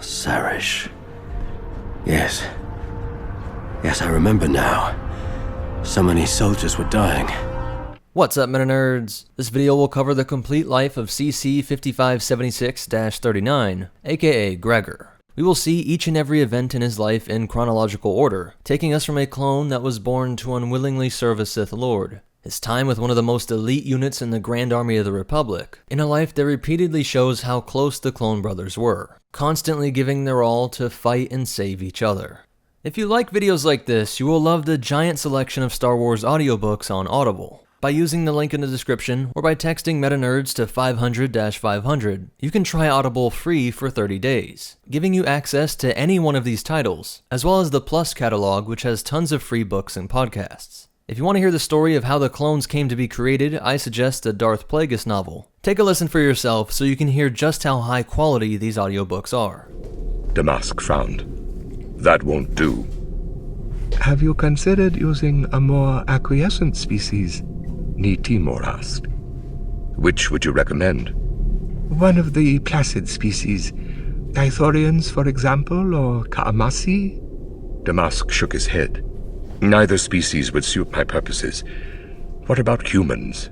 Sarish. Yes. Yes, I remember now. So many soldiers were dying. What's up, MetaNerdz? This video will cover the complete life of CC 5576-39, aka Gregor. We will see each and every event in his life in chronological order, taking us from a clone that was born to unwillingly serve a Sith Lord, his time with one of the most elite units in the Grand Army of the Republic, in a life that repeatedly shows how close the clone brothers were, constantly giving their all to fight and save each other. If you like videos like this, you will love the giant selection of Star Wars audiobooks on Audible. By using the link in the description, or by texting MetaNerdz to 500-500, you can try Audible free for 30 days, giving you access to any one of these titles, as well as the Plus catalog, which has tons of free books and podcasts. If you want to hear the story of how the clones came to be created, I suggest the Darth Plagueis novel. Take a listen for yourself so you can hear just how high quality these audiobooks are. Damask frowned. That won't do. Have you considered using a more acquiescent species? Ni Timor asked. Which would you recommend? One of the placid species. Ithorians, for example, or Kaamasi? Damask shook his head. Neither species would suit my purposes. What about humans?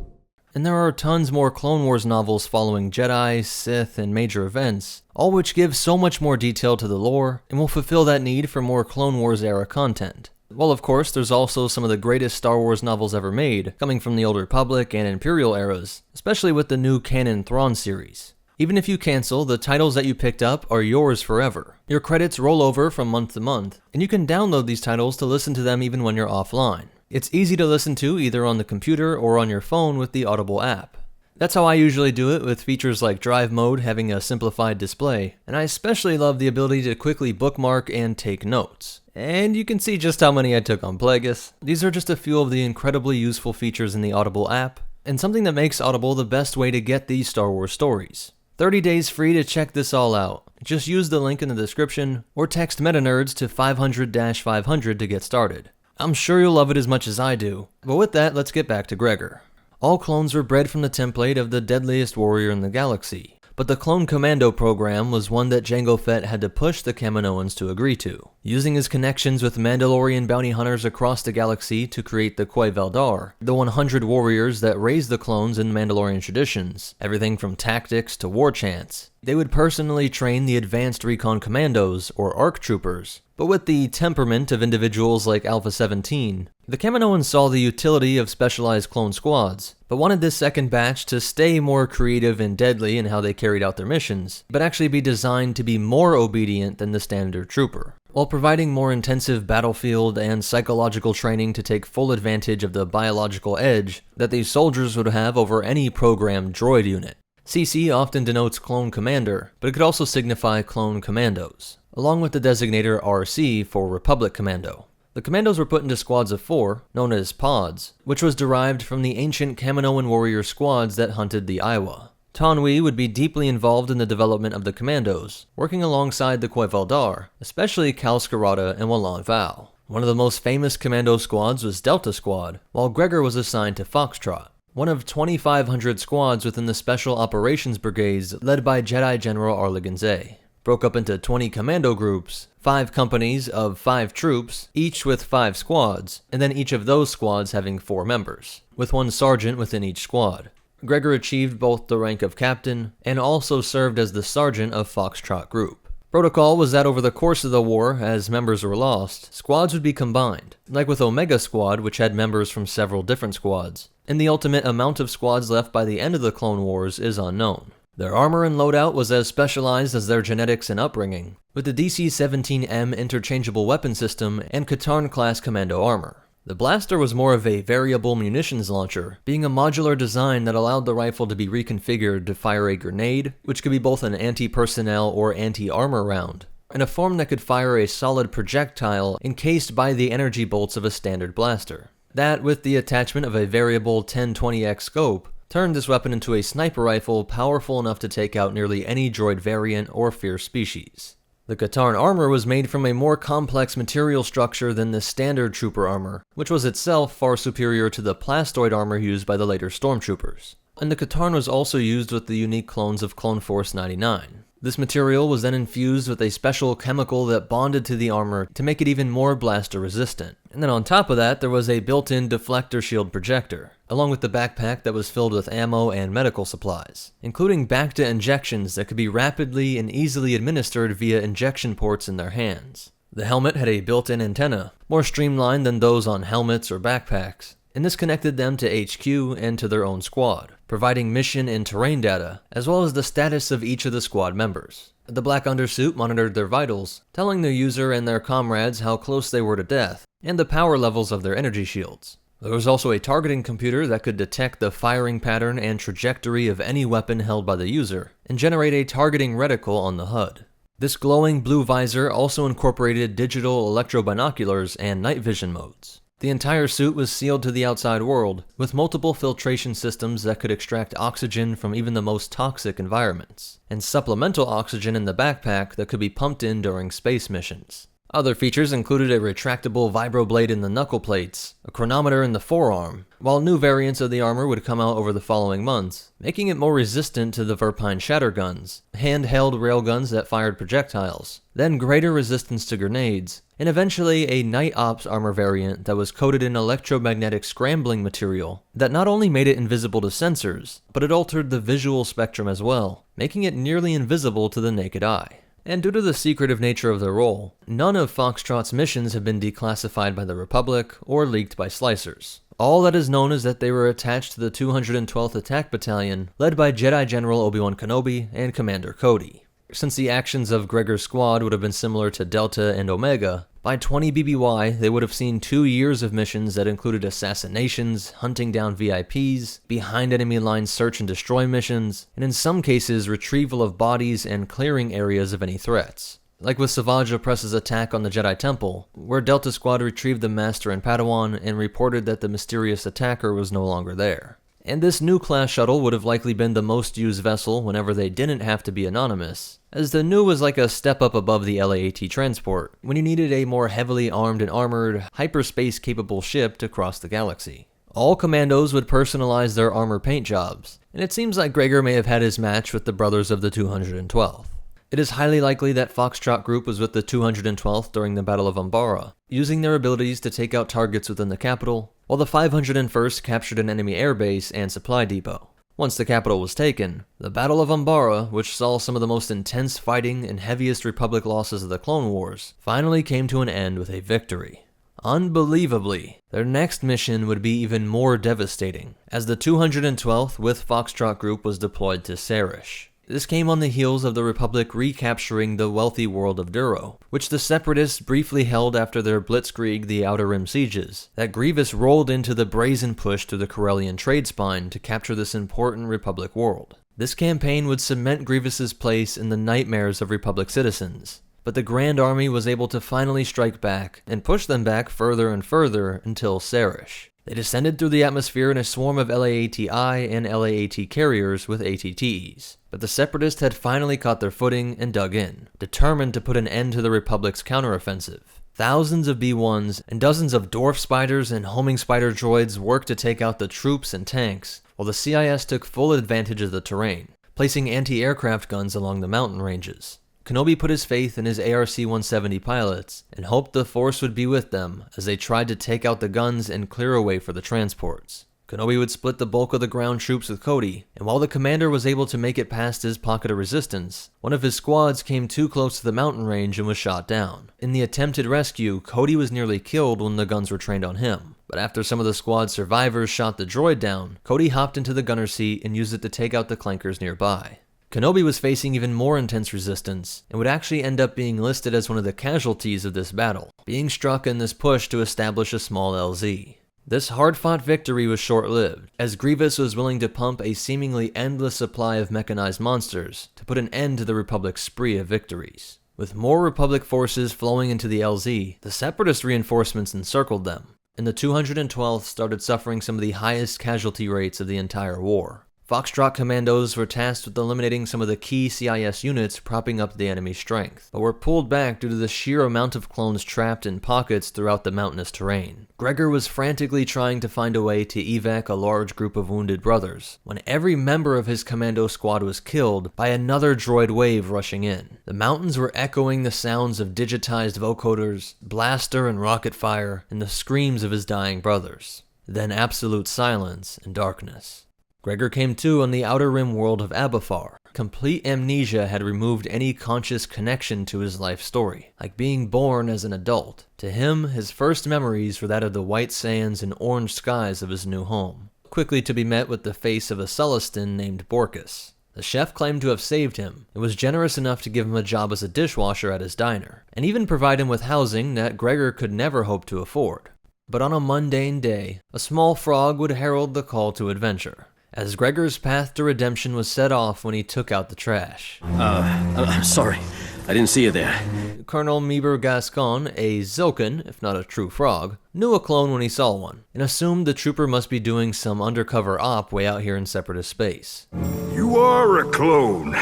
And there are tons more Clone Wars novels following Jedi, Sith, and major events, all which give so much more detail to the lore, and will fulfill that need for more Clone Wars era content. Well, of course, there's also some of the greatest Star Wars novels ever made, coming from the Old Republic and Imperial eras, especially with the new Canon Thrawn series. Even if you cancel, the titles that you picked up are yours forever. Your credits roll over from month to month, and you can download these titles to listen to them even when you're offline. It's easy to listen to either on the computer or on your phone with the Audible app. That's how I usually do it, with features like Drive Mode having a simplified display, and I especially love the ability to quickly bookmark and take notes. And you can see just how many I took on Plagueis. These are just a few of the incredibly useful features in the Audible app, and something that makes Audible the best way to get these Star Wars stories. 30 days free to check this all out. Just use the link in the description, or text MetaNerdz to 500-500 to get started. I'm sure you'll love it as much as I do. But with that, let's get back to Gregor. All clones were bred from the template of the deadliest warrior in the galaxy, but the Clone Commando program was one that Jango Fett had to push the Kaminoans to agree to, using his connections with Mandalorian bounty hunters across the galaxy to create the Quai Veldar, the 100 warriors that raised the clones in Mandalorian traditions, everything from tactics to war chants. They would personally train the advanced recon commandos, or ARC troopers, but with the temperament of individuals like Alpha 17, the Kaminoans saw the utility of specialized clone squads, but wanted this second batch to stay more creative and deadly in how they carried out their missions, but actually be designed to be more obedient than the standard trooper, while providing more intensive battlefield and psychological training to take full advantage of the biological edge that these soldiers would have over any programmed droid unit. CC often denotes Clone Commander, but it could also signify Clone Commandos, along with the designator RC for Republic Commando. The commandos were put into squads of 4, known as pods, which was derived from the ancient Kaminoan warrior squads that hunted the Aiwa. Tahnwee would be deeply involved in the development of the commandos, working alongside the Quai Veldar, especially Kal Skirata and Walan Val. One of the most famous commando squads was Delta Squad, while Gregor was assigned to Foxtrot, one of 2,500 squads within the Special Operations Brigades led by Jedi General Arligan Zay. Broke up into 20 commando groups, 5 companies of 5 troops, each with 5 squads, and then each of those squads having 4 members, with 1 sergeant within each squad. Gregor achieved both the rank of captain, and also served as the sergeant of Foxtrot Group. Protocol was that over the course of the war, as members were lost, squads would be combined, like with Omega Squad, which had members from several different squads, and the ultimate amount of squads left by the end of the Clone Wars is unknown. Their armor and loadout was as specialized as their genetics and upbringing, with the DC-17M interchangeable weapon system and Katarn-class commando armor. The blaster was more of a variable munitions launcher, being a modular design that allowed the rifle to be reconfigured to fire a grenade, which could be both an anti-personnel or anti-armor round, and a form that could fire a solid projectile encased by the energy bolts of a standard blaster. That, with the attachment of a variable 1020x scope, turned this weapon into a sniper rifle powerful enough to take out nearly any droid variant or fierce species. The Katarn armor was made from a more complex material structure than the standard trooper armor, which was itself far superior to the plastoid armor used by the later stormtroopers. And the Katarn was also used with the unique clones of Clone Force 99. This material was then infused with a special chemical that bonded to the armor to make it even more blaster resistant. And then on top of that, there was a built-in deflector shield projector, along with the backpack that was filled with ammo and medical supplies, including Bacta injections that could be rapidly and easily administered via injection ports in their hands. The helmet had a built-in antenna, more streamlined than those on helmets or backpacks, and this connected them to HQ and to their own squad, providing mission and terrain data, as well as the status of each of the squad members. The black undersuit monitored their vitals, telling the user and their comrades how close they were to death, and the power levels of their energy shields. There was also a targeting computer that could detect the firing pattern and trajectory of any weapon held by the user, and generate a targeting reticle on the HUD. This glowing blue visor also incorporated digital electrobinoculars and night vision modes. The entire suit was sealed to the outside world, with multiple filtration systems that could extract oxygen from even the most toxic environments, and supplemental oxygen in the backpack that could be pumped in during space missions. Other features included a retractable vibroblade in the knuckle plates, a chronometer in the forearm, while new variants of the armor would come out over the following months, making it more resistant to the Verpine shatter guns, handheld railguns that fired projectiles, then greater resistance to grenades, and eventually a Night Ops armor variant that was coated in electromagnetic scrambling material that not only made it invisible to sensors, but it altered the visual spectrum as well, making it nearly invisible to the naked eye. And due to the secretive nature of their role, none of Foxtrot's missions have been declassified by the Republic or leaked by slicers. All that is known is that they were attached to the 212th Attack Battalion, led by Jedi General Obi-Wan Kenobi and Commander Cody. Since the actions of Gregor's squad would have been similar to Delta and Omega, by 20 BBY they would have seen 2 years of missions that included assassinations, hunting down VIPs, behind enemy lines search and destroy missions, and in some cases retrieval of bodies and clearing areas of any threats. Like with Savage Opress's attack on the Jedi Temple, where Delta Squad retrieved the Master and Padawan and reported that the mysterious attacker was no longer there. And this new class shuttle would have likely been the most used vessel whenever they didn't have to be anonymous, as the new was like a step up above the LAAT transport, when you needed a more heavily armed and armored, hyperspace-capable ship to cross the galaxy. All commandos would personalize their armor paint jobs, and it seems like Gregor may have had his match with the brothers of the 212th. It is highly likely that Foxtrot Group was with the 212th during the Battle of Umbara, using their abilities to take out targets within the capital, while the 501st captured an enemy airbase and supply depot. Once the capital was taken, the Battle of Umbara, which saw some of the most intense fighting and heaviest Republic losses of the Clone Wars, finally came to an end with a victory. Unbelievably, their next mission would be even more devastating, as the 212th with Foxtrot Group was deployed to Serish. This came on the heels of the Republic recapturing the wealthy world of Duro, which the Separatists briefly held after their blitzkrieg the Outer Rim sieges, that Grievous rolled into the brazen push through the Corellian trade spine to capture this important Republic world. This campaign would cement Grievous's place in the nightmares of Republic citizens, but the Grand Army was able to finally strike back and push them back further and further until Serish. They descended through the atmosphere in a swarm of LAAT-I and LAAT carriers with ATTs, but the Separatists had finally caught their footing and dug in, determined to put an end to the Republic's counteroffensive. Thousands of B-1s and dozens of dwarf spiders and homing spider droids worked to take out the troops and tanks, while the CIS took full advantage of the terrain, placing anti-aircraft guns along the mountain ranges. Kenobi put his faith in his ARC-170 pilots and hoped the Force would be with them as they tried to take out the guns and clear a way for the transports. Kenobi would split the bulk of the ground troops with Cody, and while the commander was able to make it past his pocket of resistance, one of his squads came too close to the mountain range and was shot down. In the attempted rescue, Cody was nearly killed when the guns were trained on him, but after some of the squad's survivors shot the droid down, Cody hopped into the gunner seat and used it to take out the clankers nearby. Kenobi was facing even more intense resistance, and would actually end up being listed as one of the casualties of this battle, being struck in this push to establish a small LZ. This hard-fought victory was short-lived, as Grievous was willing to pump a seemingly endless supply of mechanized monsters to put an end to the Republic's spree of victories. With more Republic forces flowing into the LZ, the Separatist reinforcements encircled them, and the 212th started suffering some of the highest casualty rates of the entire war. Foxtrot commandos were tasked with eliminating some of the key CIS units propping up the enemy's strength, but were pulled back due to the sheer amount of clones trapped in pockets throughout the mountainous terrain. Gregor was frantically trying to find a way to evac a large group of wounded brothers, when every member of his commando squad was killed by another droid wave rushing in. The mountains were echoing the sounds of digitized vocoders, blaster and rocket fire, and the screams of his dying brothers. Then absolute silence and darkness. Gregor came to on the outer rim world of Abafar. Complete amnesia had removed any conscious connection to his life story, like being born as an adult. To him, his first memories were that of the white sands and orange skies of his new home, quickly to be met with the face of a Celestin named Borkus. The chef claimed to have saved him, and was generous enough to give him a job as a dishwasher at his diner, and even provide him with housing that Gregor could never hope to afford. But on a mundane day, a small frog would herald the call to adventure, as Gregor's path to redemption was set off when he took out the trash. I'm sorry. I didn't see you there. Colonel Meber Gascon, a Zilkin, if not a true frog, knew a clone when he saw one, and assumed the trooper must be doing some undercover op way out here in Separatist space. You are a clone.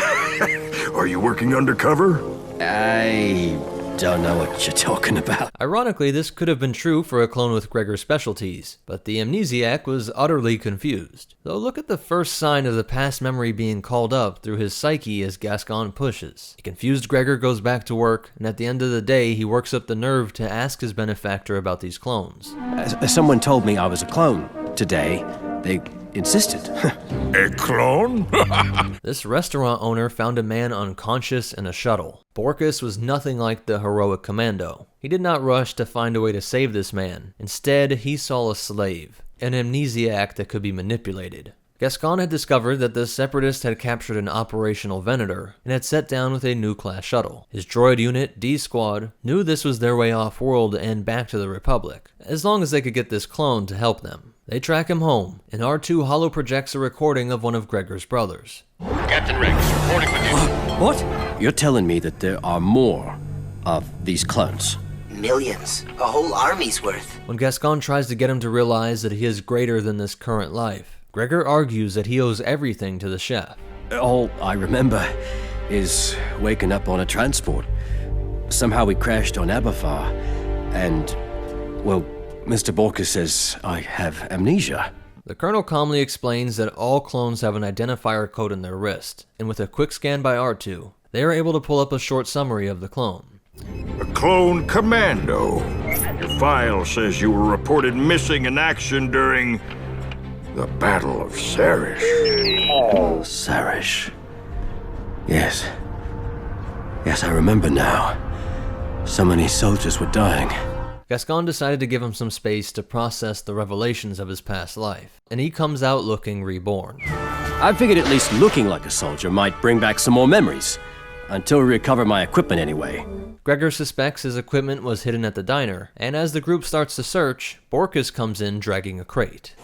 Are you working undercover? I don't know what you're talking about. Ironically, this could have been true for a clone with Gregor's specialties, but the amnesiac was utterly confused. Though look at the first sign of the past memory being called up through his psyche as Gascon pushes. The confused Gregor goes back to work, and at the end of the day, he works up the nerve to ask his benefactor about these clones. Someone told me I was a clone today. They insisted. A clone? This restaurant owner found a man unconscious in a shuttle. Borkus was nothing like the heroic commando. He did not rush to find a way to save this man. Instead, he saw a slave, an amnesiac that could be manipulated. Gascon had discovered that the Separatists had captured an operational Venator and had set down with a new class shuttle. His droid unit, D-Squad, knew this was their way off-world and back to the Republic, as long as they could get this clone to help them. They track him home, and R2 holo-projects a recording of one of Gregor's brothers. Captain Rex, reporting with you. What? You're telling me that there are more of these clones? Millions. A whole army's worth. When Gascon tries to get him to realize that he is greater than this current life, Gregor argues that he owes everything to the chef. All I remember is waking up on a transport. Somehow we crashed on Abafar, and, well, Mr. Borkus says I have amnesia. The colonel calmly explains that all clones have an identifier code in their wrist, and with a quick scan by R2, they are able to pull up a short summary of the clone. A clone commando. Your file says you were reported missing in action during the Battle of Sarish. Sarish. Yes. Yes, I remember now. So many soldiers were dying. Gascon decided to give him some space to process the revelations of his past life, and he comes out looking reborn. I figured at least looking like a soldier might bring back some more memories. Until we recover my equipment anyway. Gregor suspects his equipment was hidden at the diner, and as the group starts to search, Borkus comes in dragging a crate.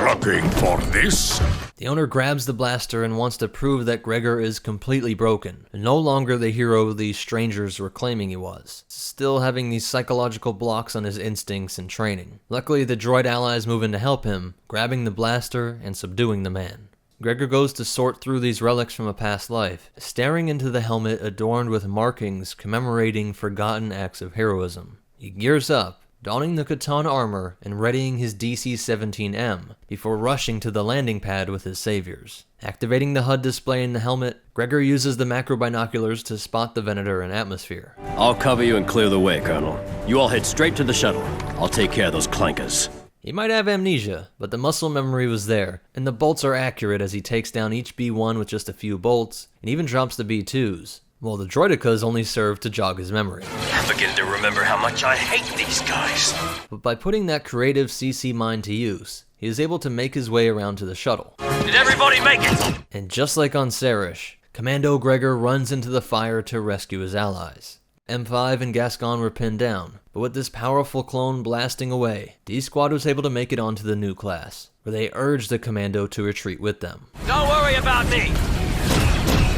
Looking for this? The owner grabs the blaster and wants to prove that Gregor is completely broken, and no longer the hero these strangers were claiming he was, still having these psychological blocks on his instincts and training. Luckily, the droid allies move in to help him, grabbing the blaster and subduing the man. Gregor goes to sort through these relics from a past life, staring into the helmet adorned with markings commemorating forgotten acts of heroism. He gears up, donning the Catan armor and readying his DC-17M before rushing to the landing pad with his saviors. Activating the HUD display in the helmet, Gregor uses the macro binoculars to spot the Venator in atmosphere. I'll cover you and clear the way, Colonel. You all head straight to the shuttle. I'll take care of those clankers. He might have amnesia, but the muscle memory was there, and the bolts are accurate as he takes down each B1 with just a few bolts, and even drops the B2s, while the droidicas only serve to jog his memory. I'm beginning to remember how much I hate these guys. But by putting that creative CC mind to use, he is able to make his way around to the shuttle. Did everybody make it? And just like on Sarish, Commando Gregor runs into the fire to rescue his allies. M5 and Gascon were pinned down, but with this powerful clone blasting away, D-Squad was able to make it onto the new class, where they urged the Commando to retreat with them. Don't worry about me!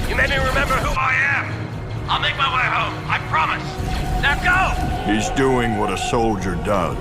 You made me remember who I am! I'll make my way home, I promise! Now go! He's doing what a soldier does,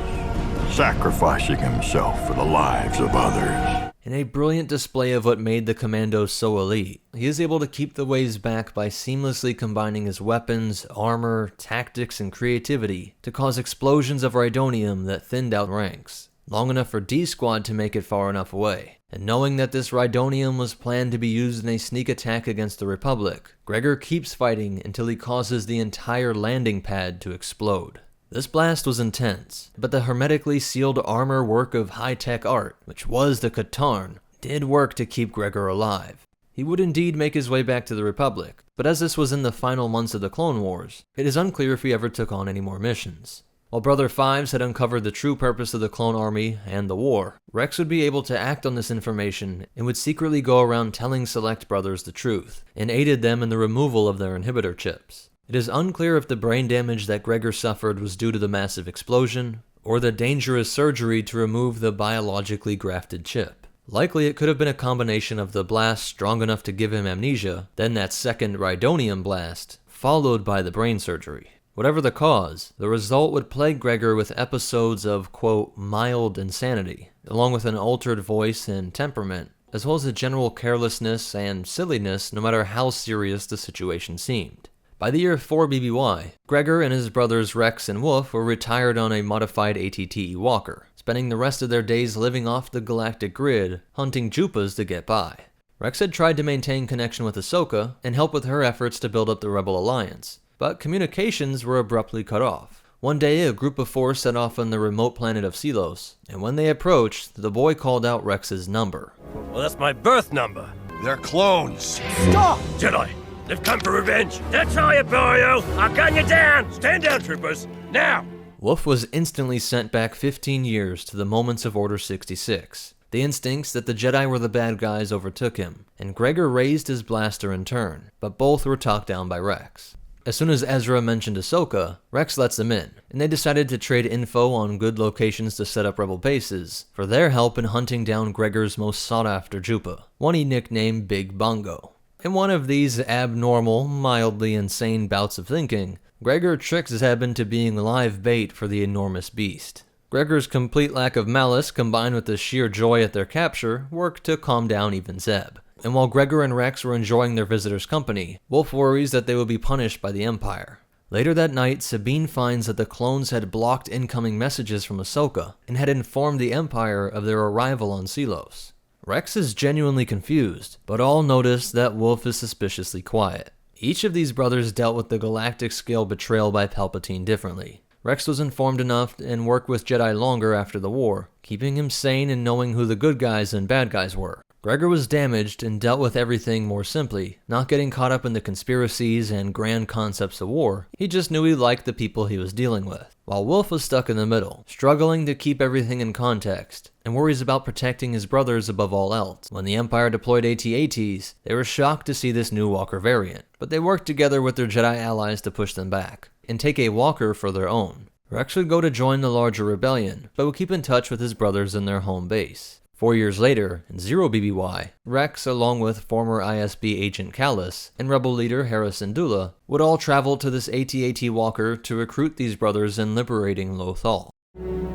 sacrificing himself for the lives of others. In a brilliant display of what made the Commando so elite, he is able to keep the waves back by seamlessly combining his weapons, armor, tactics, and creativity to cause explosions of Rhydonium that thinned out ranks, long enough for D-Squad to make it far enough away. And knowing that this Rhydonium was planned to be used in a sneak attack against the Republic, Gregor keeps fighting until he causes the entire landing pad to explode. This blast was intense, but the hermetically sealed armor work of high-tech art, which was the Katarn, did work to keep Gregor alive. He would indeed make his way back to the Republic, but as this was in the final months of the Clone Wars, it is unclear if he ever took on any more missions. While Brother Fives had uncovered the true purpose of the clone army and the war, Rex would be able to act on this information and would secretly go around telling select brothers the truth, and aided them in the removal of their inhibitor chips. It is unclear if the brain damage that Gregor suffered was due to the massive explosion, or the dangerous surgery to remove the biologically grafted chip. Likely it could have been a combination of the blast strong enough to give him amnesia, then that second Rhydonium blast, followed by the brain surgery. Whatever the cause, the result would plague Gregor with episodes of, quote, mild insanity, along with an altered voice and temperament, as well as a general carelessness and silliness no matter how serious the situation seemed. By the year 4 BBY, Gregor and his brothers Rex and Wolffe were retired on a modified ATTE walker, spending the rest of their days living off the galactic grid, hunting Jupas to get by. Rex had tried to maintain connection with Ahsoka and help with her efforts to build up the Rebel Alliance, but communications were abruptly cut off. One day, a group of 4 set off on the remote planet of Selos, and when they approached, the boy called out Rex's number. Well, that's my birth number. They're clones. Stop! Jedi, they've come for revenge. That's all you, Barrio. I'll gun you down. Stand down, troopers. Now! Wolffe was instantly sent back 15 years to the moments of Order 66. The instincts that the Jedi were the bad guys overtook him, and Gregor raised his blaster in turn, but both were talked down by Rex. As soon as Ezra mentioned Ahsoka, Rex lets them in, and they decided to trade info on good locations to set up rebel bases for their help in hunting down Gregor's most sought-after Jupa, one he nicknamed Big Bongo. In one of these abnormal, mildly insane bouts of thinking, Gregor tricks Zeb into being live bait for the enormous beast. Gregor's complete lack of malice combined with the sheer joy at their capture worked to calm down even Zeb. And while Gregor and Rex were enjoying their visitor's company, Wolffe worries that they will be punished by the Empire. Later that night, Sabine finds that the clones had blocked incoming messages from Ahsoka and had informed the Empire of their arrival on Selos. Rex is genuinely confused, but all notice that Wolffe is suspiciously quiet. Each of these brothers dealt with the galactic-scale betrayal by Palpatine differently. Rex was informed enough and worked with Jedi longer after the war, keeping him sane and knowing who the good guys and bad guys were. Gregor was damaged and dealt with everything more simply, not getting caught up in the conspiracies and grand concepts of war. He just knew he liked the people he was dealing with. While Wolffe was stuck in the middle, struggling to keep everything in context, and worries about protecting his brothers above all else. When the Empire deployed AT-ATs, they were shocked to see this new walker variant, but they worked together with their Jedi allies to push them back, and take a walker for their own. Rex would go to join the larger rebellion, but would keep in touch with his brothers in their home base. 4 years later, in 0 BBY, Rex, along with former ISB agent Callus and rebel leader Hera Syndulla, would all travel to this AT-AT walker to recruit these brothers in liberating Lothal.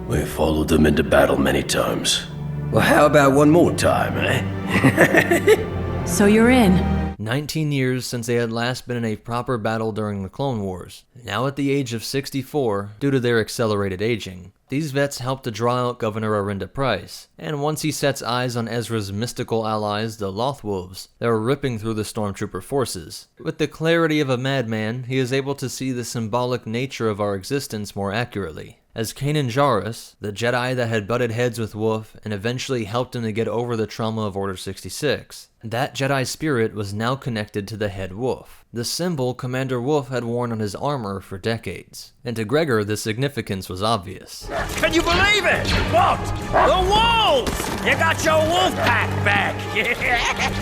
We followed them into battle many times. Well, how about one more time, eh? So you're in. 19 years since they had last been in a proper battle during the Clone Wars. Now at the age of 64, due to their accelerated aging, these vets help to draw out Governor Arinda Price, and once he sets eyes on Ezra's mystical allies, the Lothwolves, they are ripping through the stormtrooper forces. With the clarity of a madman, he is able to see the symbolic nature of our existence more accurately. As Kanan Jarrus, the Jedi that had butted heads with Wolffe and eventually helped him to get over the trauma of Order 66, that Jedi spirit was now connected to the head Wolffe, the symbol Commander Wolffe had worn on his armor for decades. And to Gregor, the significance was obvious. Can you believe it? What? The wolves! You got your wolf pack back!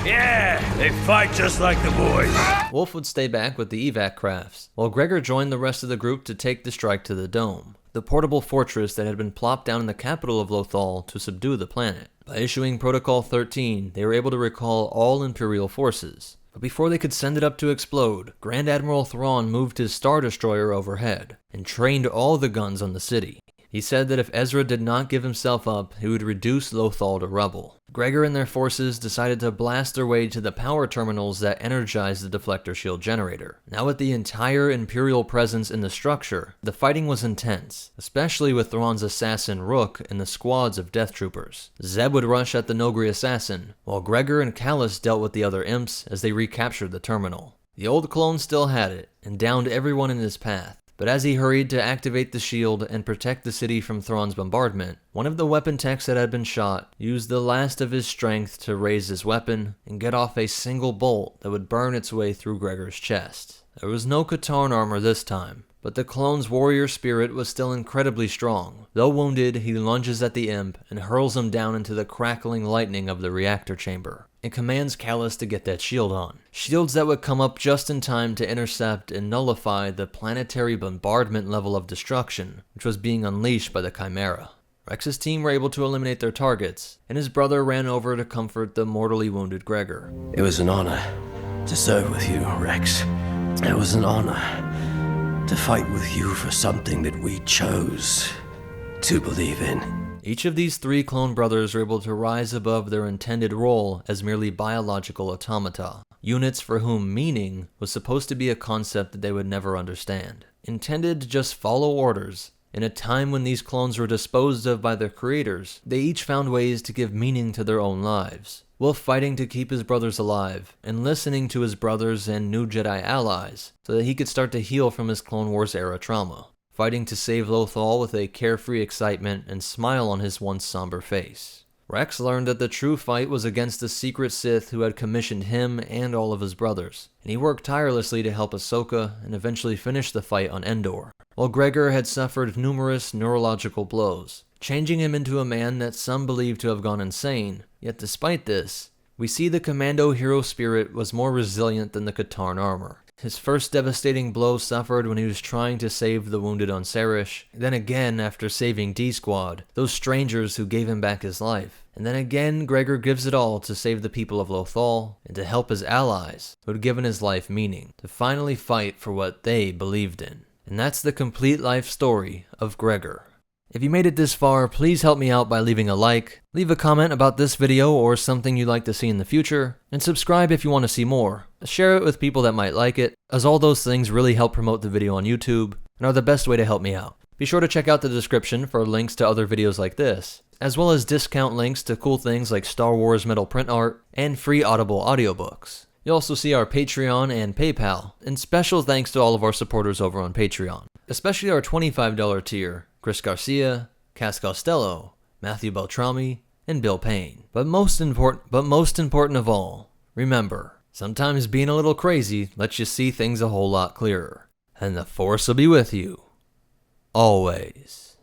Yeah, they fight just like the boys. Wolffe would stay back with the evac crafts, while Gregor joined the rest of the group to take the strike to the Dome, the portable fortress that had been plopped down in the capital of Lothal to subdue the planet. By issuing Protocol 13, they were able to recall all Imperial forces. But before they could send it up to explode, Grand Admiral Thrawn moved his Star Destroyer overhead and trained all the guns on the city. He said that if Ezra did not give himself up, he would reduce Lothal to rubble. Gregor and their forces decided to blast their way to the power terminals that energized the deflector shield generator. Now with the entire Imperial presence in the structure, the fighting was intense, especially with Thrawn's assassin Rook and the squads of death troopers. Zeb would rush at the Nogri assassin, while Gregor and Callus dealt with the other imps as they recaptured the terminal. The old clone still had it, and downed everyone in his path. But as he hurried to activate the shield and protect the city from Thrawn's bombardment, one of the weapon techs that had been shot used the last of his strength to raise his weapon and get off a single bolt that would burn its way through Gregor's chest. There was no Katarn armor this time, but the clone's warrior spirit was still incredibly strong. Though wounded, he lunges at the imp and hurls him down into the crackling lightning of the reactor chamber, and commands Callus to get that shield on. Shields that would come up just in time to intercept and nullify the planetary bombardment level of destruction, which was being unleashed by the Chimera. Rex's team were able to eliminate their targets, and his brother ran over to comfort the mortally wounded Gregor. It was an honor to serve with you, Rex. It was an honor to fight with you for something that we chose to believe in. Each of these 3 clone brothers were able to rise above their intended role as merely biological automata, units for whom meaning was supposed to be a concept that they would never understand, intended to just follow orders. In a time when these clones were disposed of by their creators, they each found ways to give meaning to their own lives. Wolffe fighting to keep his brothers alive, and listening to his brothers and new Jedi allies, so that he could start to heal from his Clone Wars era trauma. Fighting to save Lothal with a carefree excitement and smile on his once somber face. Rex learned that the true fight was against the secret Sith who had commissioned him and all of his brothers, and he worked tirelessly to help Ahsoka and eventually finish the fight on Endor, while Gregor had suffered numerous neurological blows, changing him into a man that some believed to have gone insane. Yet despite this, we see the Commando hero spirit was more resilient than the Katarn armor. His first devastating blow suffered when he was trying to save the wounded on Serish, then again after saving D-Squad, those strangers who gave him back his life. And then again, Gregor gives it all to save the people of Lothal, and to help his allies, who had given his life meaning, to finally fight for what they believed in. And that's the complete life story of Gregor. If you made it this far, please help me out by leaving a like, leave a comment about this video or something you'd like to see in the future, and subscribe if you want to see more. Share it with people that might like it, as all those things really help promote the video on YouTube, and are the best way to help me out. Be sure to check out the description for links to other videos like this, as well as discount links to cool things like Star Wars metal print art, and free Audible audiobooks. You'll also see our Patreon and PayPal, and special thanks to all of our supporters over on Patreon, especially our $25 tier, Chris Garcia, Cass Costello, Matthew Beltrami, and Bill Payne. But most important of all, remember, sometimes being a little crazy lets you see things a whole lot clearer. And the Force will be with you, always.